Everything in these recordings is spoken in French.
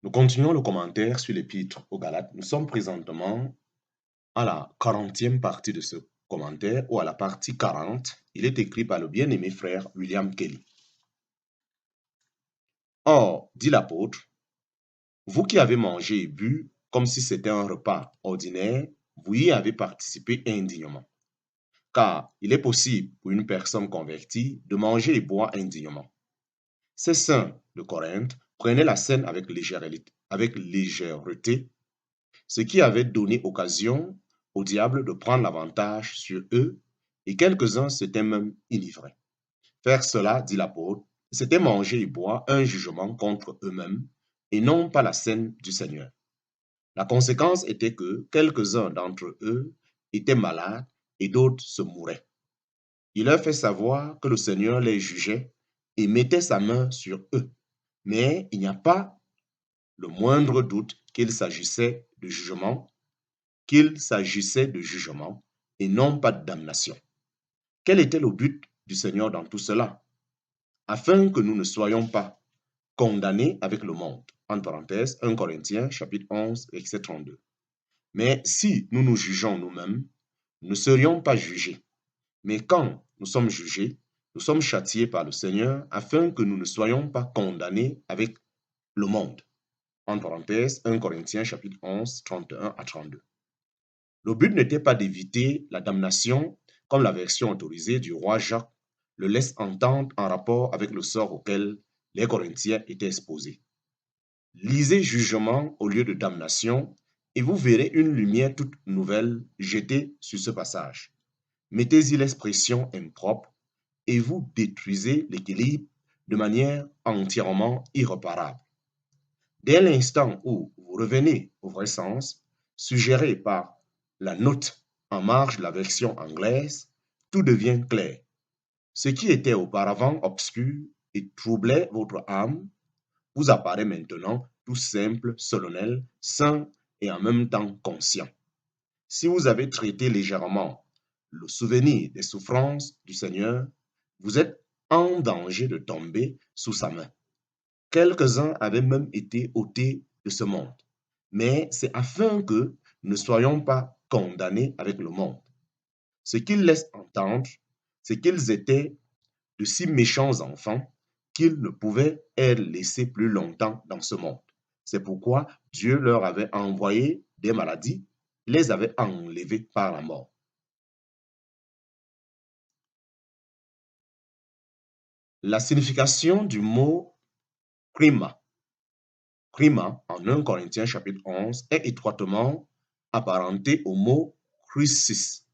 Nous continuons le commentaire sur l'épître aux Galates. Nous sommes présentement à la 40e partie de ce commentaire ou à la partie 40. Il est écrit par le bien-aimé frère William Kelly. Or, dit l'apôtre, vous qui avez mangé et bu comme si c'était un repas ordinaire, vous y avez participé indignement. Car il est possible pour une personne convertie de manger et boire indignement. Ces saints de Corinthe prenaient la scène avec légèreté, ce qui avait donné occasion au diable de prendre l'avantage sur eux, et quelques-uns s'étaient même enivrés. Faire cela, dit l'apôtre, c'était manger et boire un jugement contre eux-mêmes, et non pas la scène du Seigneur. La conséquence était que quelques-uns d'entre eux étaient malades et d'autres se mouraient. Il leur fait savoir que le Seigneur les jugeait et mettait sa main sur eux, mais il n'y a pas le moindre doute qu'il s'agissait de jugement et non pas de damnation. Quel était le but du Seigneur dans tout cela? Afin que nous ne soyons pas condamnés avec le monde. En parenthèse, 1 Corinthiens chapitre 11, verset 32. Mais si nous nous jugeons nous-mêmes, nous ne serions pas jugés. Mais quand nous sommes jugés, nous sommes châtiés par le Seigneur afin que nous ne soyons pas condamnés avec le monde. En parenthèse, 1 Corinthiens chapitre 11, 31 à 32. Le but n'était pas d'éviter la damnation, comme la version autorisée du roi Jacques le laisse entendre en rapport avec le sort auquel les Corinthiens étaient exposés. Lisez jugement au lieu de damnation et vous verrez une lumière toute nouvelle jetée sur ce passage. Mettez-y l'expression impropre et vous détruisez l'équilibre de manière entièrement irréparable. Dès l'instant où vous revenez au vrai sens, suggéré par la note en marge de la version anglaise, tout devient clair. Ce qui était auparavant obscur et troublait votre âme vous apparaît maintenant tout simple, solennel, sain et en même temps conscient. Si vous avez traité légèrement le souvenir des souffrances du Seigneur, vous êtes en danger de tomber sous sa main. Quelques-uns avaient même été ôtés de ce monde, mais c'est afin que nous ne soyons pas condamnés avec le monde. Ce qu'ils laissent entendre, c'est qu'ils étaient de si méchants enfants qu'ils ne pouvaient être laissés plus longtemps dans ce monde. C'est pourquoi Dieu leur avait envoyé des maladies, les avait enlevés par la mort. La signification du mot krima, krima en 1 Corinthiens chapitre 11 est étroitement apparenté au mot chrysis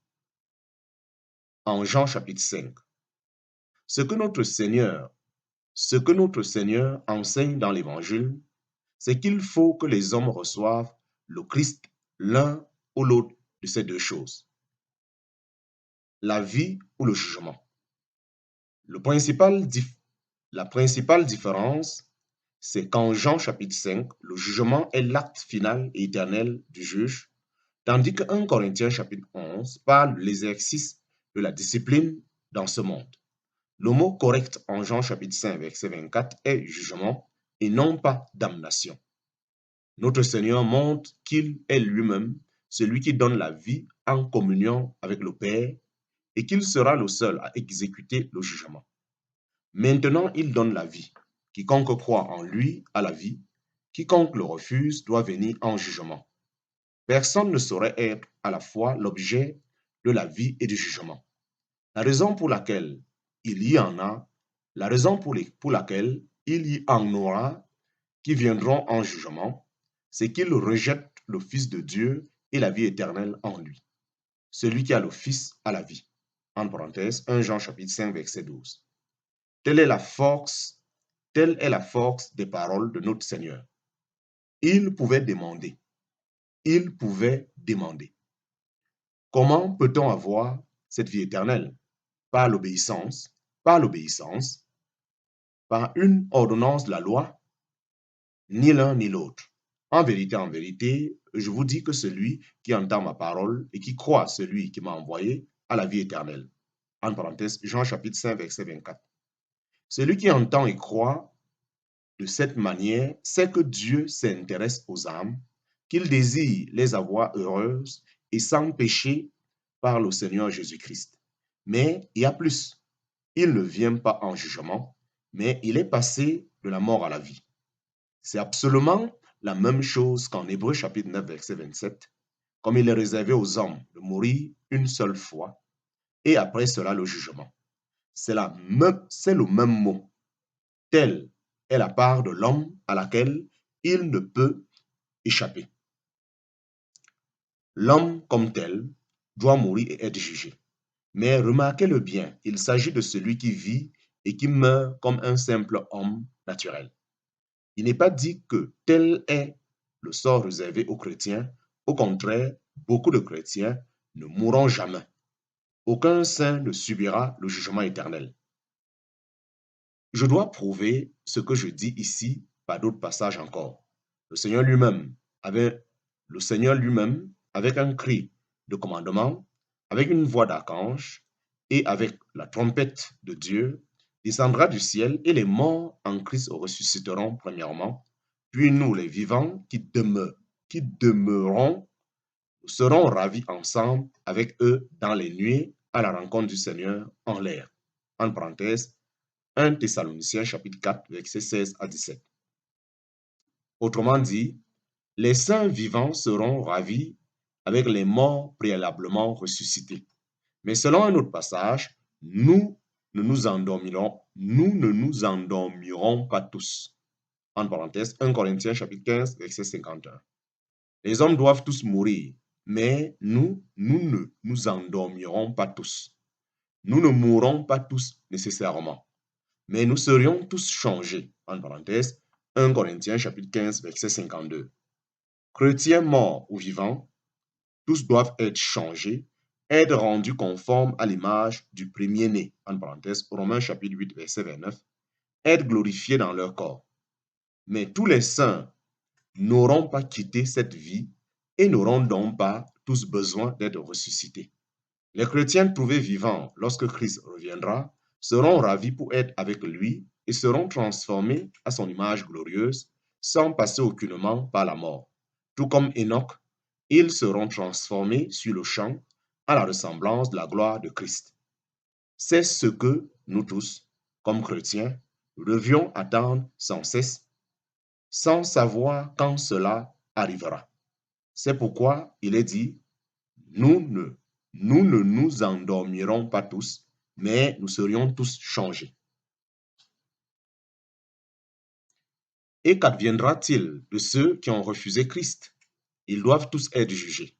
en Jean chapitre 5. Ce que notre Seigneur enseigne dans l'Évangile, c'est qu'il faut que les hommes reçoivent le Christ l'un ou l'autre de ces deux choses, la vie ou le jugement. La principale différence, c'est qu'en Jean chapitre 5, le jugement est l'acte final et éternel du juge, tandis que 1 Corinthiens chapitre 11 parle de l'exercice de la discipline dans ce monde. Le mot correct en Jean chapitre 5, verset 24 est jugement et non pas damnation. Notre Seigneur montre qu'il est lui-même celui qui donne la vie en communion avec le Père et qu'il sera le seul à exécuter le jugement. Maintenant, il donne la vie. Quiconque croit en lui a la vie. Quiconque le refuse doit venir en jugement. Personne ne saurait être à la fois l'objet de la vie et du jugement. La raison pour laquelle il y en a, la raison pour laquelle il y en aura qui viendront en jugement, c'est qu'ils rejettent le Fils de Dieu et la vie éternelle en lui. Celui qui a le Fils a la vie. En parenthèse, 1 Jean chapitre 5, verset 12. Telle est la force des paroles de notre Seigneur. Il pouvait demander. Comment peut-on avoir cette vie éternelle? Par l'obéissance, par une ordonnance de la loi, ni l'un ni l'autre. En vérité, je vous dis que celui qui entend ma parole et qui croit celui qui m'a envoyé a la vie éternelle. En parenthèse, Jean chapitre 5, verset 24. Celui qui entend et croit de cette manière, c'est que Dieu s'intéresse aux âmes, qu'il désire les avoir heureuses et sans péché par le Seigneur Jésus-Christ. Mais il y a plus. Il ne vient pas en jugement, mais il est passé de la mort à la vie. C'est absolument la même chose qu'en Hébreux chapitre 9, verset 27, comme il est réservé aux hommes de mourir une seule fois, et après cela le jugement. C'est le même mot. Telle est la part de l'homme à laquelle il ne peut échapper. L'homme comme tel doit mourir et être jugé. Mais remarquez-le bien, il s'agit de celui qui vit et qui meurt comme un simple homme naturel. Il n'est pas dit que tel est le sort réservé aux chrétiens. Au contraire, beaucoup de chrétiens ne mourront jamais. Aucun saint ne subira le jugement éternel. Je dois prouver ce que je dis ici par d'autres passages encore. Le Seigneur lui-même, avec un cri de commandement, avec une voix d'archange et avec la trompette de Dieu, descendra du ciel et les morts en Christ ressusciteront premièrement, puis nous les vivants qui demeurons serons ravis ensemble avec eux dans les nuées à la rencontre du Seigneur en l'air. En parenthèse, 1 Thessaloniciens chapitre 4, versets 16 à 17. Autrement dit, les saints vivants seront ravis avec les morts préalablement ressuscités. Mais selon un autre passage, nous ne nous endormirons pas tous. En parenthèse, 1 Corinthiens chapitre 15, verset 51. Les hommes doivent tous mourir, mais nous ne nous endormirons pas tous. Nous ne mourrons pas tous nécessairement, mais nous serions tous changés. En parenthèse, 1 Corinthiens chapitre 15, verset 52. Chrétiens morts ou vivants, tous doivent être changés, être rendus conformes à l'image du premier-né. En parenthèse, Romains chapitre 8, verset 29. Être glorifiés dans leur corps. Mais tous les saints n'auront pas quitté cette vie et n'auront donc pas tous besoin d'être ressuscités. Les chrétiens trouvés vivants lorsque Christ reviendra seront ravis pour être avec lui et seront transformés à son image glorieuse sans passer aucunement par la mort. Tout comme Enoch, ils seront transformés sur le champ à la ressemblance de la gloire de Christ. C'est ce que nous tous, comme chrétiens, nous devions attendre sans cesse, sans savoir quand cela arrivera. C'est pourquoi il est dit, nous ne nous endormirons pas tous, mais nous serions tous changés. Et qu'adviendra-t-il de ceux qui ont refusé Christ? Ils doivent tous être jugés.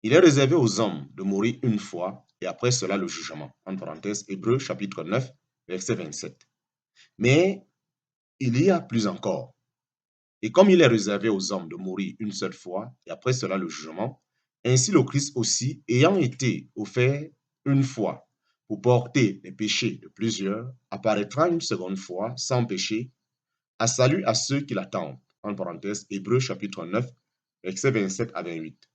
Il est réservé aux hommes de mourir une fois et après cela le jugement. En parenthèse, Hébreux chapitre 9, verset 27. Mais il y a plus encore. Et comme il est réservé aux hommes de mourir une seule fois et après cela le jugement, ainsi le Christ aussi, ayant été offert une fois pour porter les péchés de plusieurs, apparaîtra une seconde fois sans péché, à salut à ceux qui l'attendent. En parenthèse, Hébreux chapitre 9, versets 27 à 28.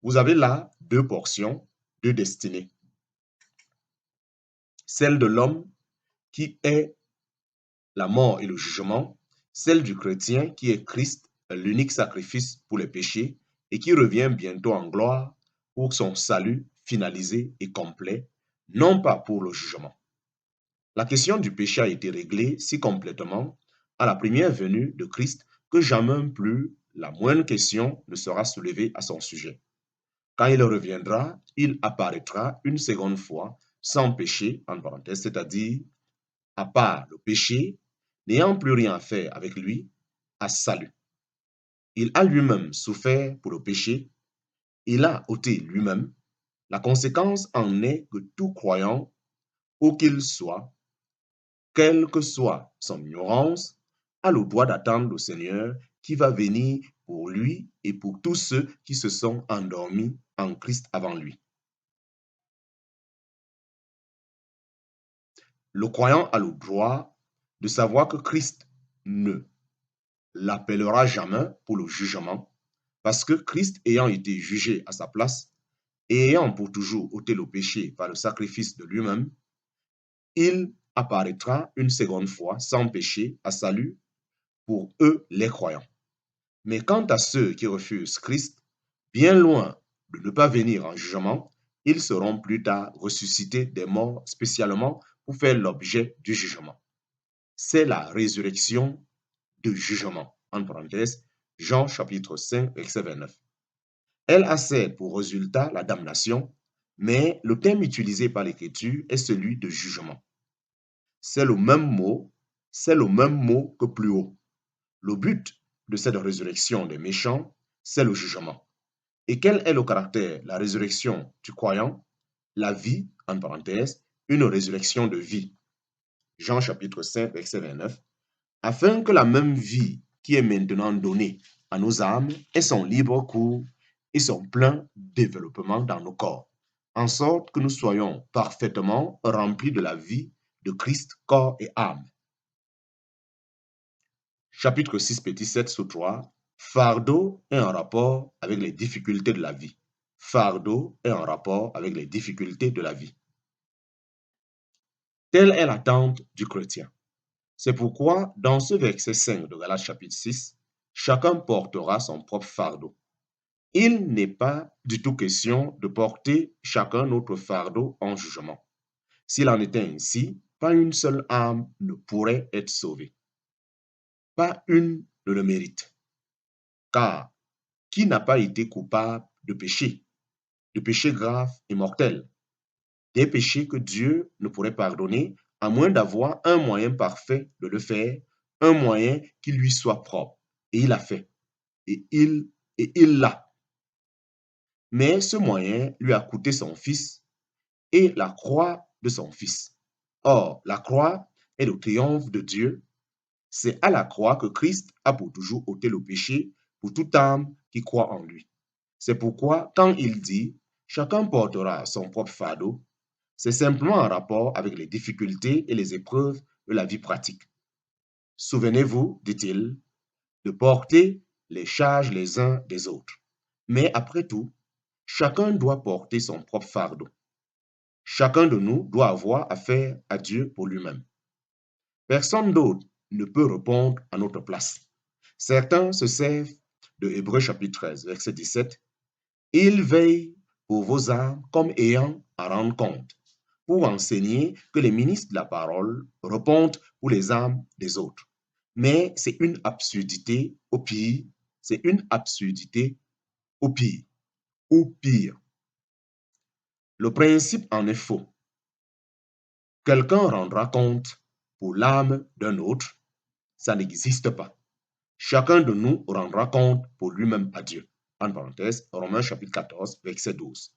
Vous avez là deux portions, deux destinées. Celle de l'homme qui est la mort et le jugement, celle du chrétien qui est Christ, l'unique sacrifice pour les péchés et qui revient bientôt en gloire pour son salut finalisé et complet, non pas pour le jugement. La question du péché a été réglée si complètement à la première venue de Christ que jamais plus la moindre question ne sera soulevée à son sujet. Quand il reviendra, il apparaîtra une seconde fois sans péché, en parenthèse, c'est-à-dire à part le péché, n'ayant plus rien à faire avec lui, à salut. Il a lui-même souffert pour le péché, il a ôté lui-même. La conséquence en est que tout croyant, où qu'il soit, quelle que soit son ignorance, a le droit d'attendre le Seigneur qui va venir pour lui et pour tous ceux qui se sont endormis en Christ avant lui. Le croyant a le droit de savoir que Christ ne l'appellera jamais pour le jugement, parce que Christ ayant été jugé à sa place et ayant pour toujours ôté le péché par le sacrifice de lui-même, il apparaîtra une seconde fois sans péché à salut pour eux les croyants. Mais quant à ceux qui refusent Christ, bien loin de ne pas venir en jugement, ils seront plus tard ressuscités des morts spécialement pour faire l'objet du jugement. C'est la résurrection de jugement. En parenthèse, Jean chapitre 5, verset 29. Elle a certes pour résultat la damnation, mais le terme utilisé par l'Écriture est celui de jugement. C'est le même mot que plus haut. Le but de cette résurrection des méchants, c'est le jugement. Et quel est le caractère, la résurrection du croyant? La vie, en parenthèse, une résurrection de vie. Jean chapitre 5, verset 29. Afin que la même vie qui est maintenant donnée à nos âmes ait son libre cours et son plein développement dans nos corps, en sorte que nous soyons parfaitement remplis de la vie de Christ, corps et âme. Chapitre 6, petit 7 sur 3. Fardeau est en rapport avec les difficultés de la vie. Fardeau est en rapport avec les difficultés de la vie. Telle est l'attente du chrétien. C'est pourquoi, dans ce verset 5 de Galates chapitre 6, chacun portera son propre fardeau. Il n'est pas du tout question de porter chacun notre fardeau en jugement. S'il en était ainsi, pas une seule âme ne pourrait être sauvée. Pas une ne le mérite. Car qui n'a pas été coupable de péché graves et mortels, des péchés que Dieu ne pourrait pardonner à moins d'avoir un moyen parfait de le faire, un moyen qui lui soit propre. Et il l'a fait. Et il l'a. Mais ce moyen lui a coûté son Fils et la croix de son Fils. Or, la croix est le triomphe de Dieu. C'est à la croix que Christ a pour toujours ôté le péché pour toute âme qui croit en lui. C'est pourquoi, quand il dit « Chacun portera son propre fardeau », c'est simplement en rapport avec les difficultés et les épreuves de la vie pratique. Souvenez-vous, dit-il, de porter les charges les uns des autres. Mais après tout, chacun doit porter son propre fardeau. Chacun de nous doit avoir affaire à Dieu pour lui-même. Personne d'autre ne peut répondre à notre place. Certains se servent de Hébreux chapitre 13, verset 17. Ils veillent pour vos âmes comme ayant à rendre compte, pour enseigner que les ministres de la parole répondent pour les âmes des autres. Mais c'est une absurdité au pire, c'est une absurdité au pire, ou pire. Le principe en est faux. Quelqu'un rendra compte pour l'âme d'un autre, ça n'existe pas. Chacun de nous rendra compte pour lui-même à Dieu. En parenthèse, Romains chapitre 14, verset 12.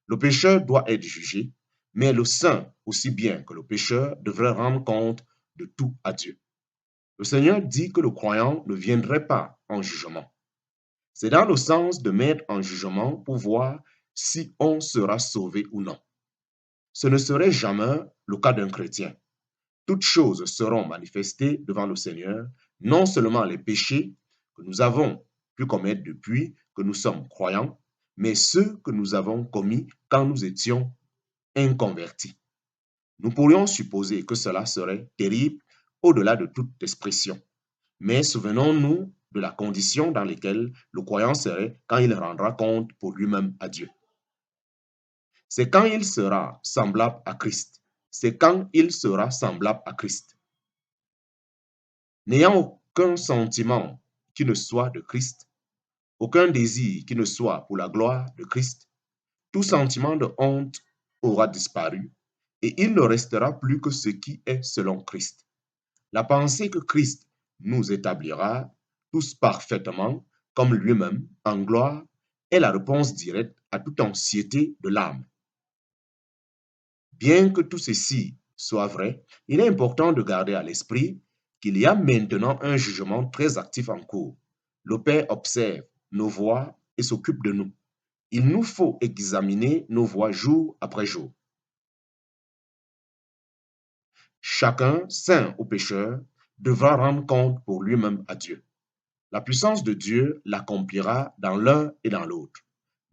Le pécheur doit être jugé, mais le saint, aussi bien que le pécheur, devrait rendre compte de tout à Dieu. Le Seigneur dit que le croyant ne viendrait pas en jugement. C'est dans le sens de mettre en jugement pour voir si on sera sauvé ou non. Ce ne serait jamais le cas d'un chrétien. Toutes choses seront manifestées devant le Seigneur, non seulement les péchés que nous avons pu commettre depuis que nous sommes croyants, mais ceux que nous avons commis quand nous étions inconvertis. Nous pourrions supposer que cela serait terrible au-delà de toute expression. Mais souvenons-nous de la condition dans laquelle le croyant serait quand il rendra compte pour lui-même à Dieu. C'est quand il sera semblable à Christ. C'est quand il sera semblable à Christ. N'ayant aucun sentiment qui ne soit de Christ, aucun désir qui ne soit pour la gloire de Christ, tout sentiment de honte aura disparu et il ne restera plus que ce qui est selon Christ. La pensée que Christ nous établira tous parfaitement comme lui-même en gloire est la réponse directe à toute anxiété de l'âme. Bien que tout ceci soit vrai, il est important de garder à l'esprit qu'il y a maintenant un jugement très actif en cours. Le Père observe nos voies et s'occupe de nous. Il nous faut examiner nos voies jour après jour. Chacun, saint ou pécheur, devra rendre compte pour lui-même à Dieu. La puissance de Dieu l'accomplira dans l'un et dans l'autre.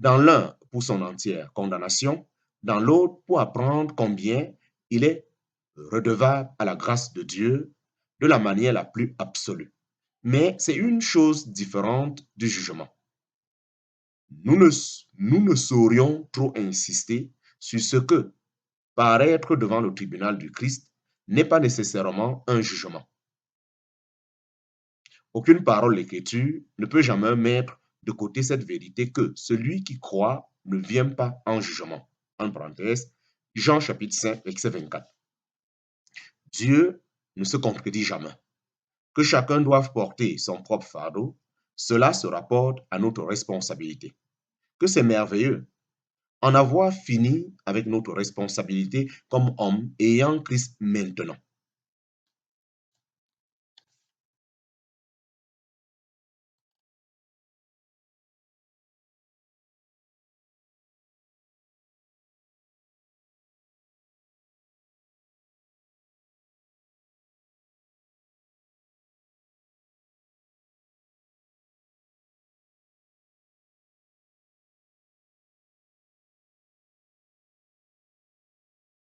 Dans l'un pour son entière condamnation, dans l'autre pour apprendre combien il est redevable à la grâce de Dieu de la manière la plus absolue. Mais c'est une chose différente du jugement. Nous ne saurions trop insister sur ce que paraître devant le tribunal du Christ n'est pas nécessairement un jugement. Aucune parole de l'Écriture ne peut jamais mettre de côté cette vérité que celui qui croit ne vient pas en jugement. En parenthèse, Jean chapitre 5, verset 24. Dieu ne se contredit jamais. Que chacun doive porter son propre fardeau, cela se rapporte à notre responsabilité. Que c'est merveilleux en avoir fini avec notre responsabilité comme homme ayant Christ maintenant.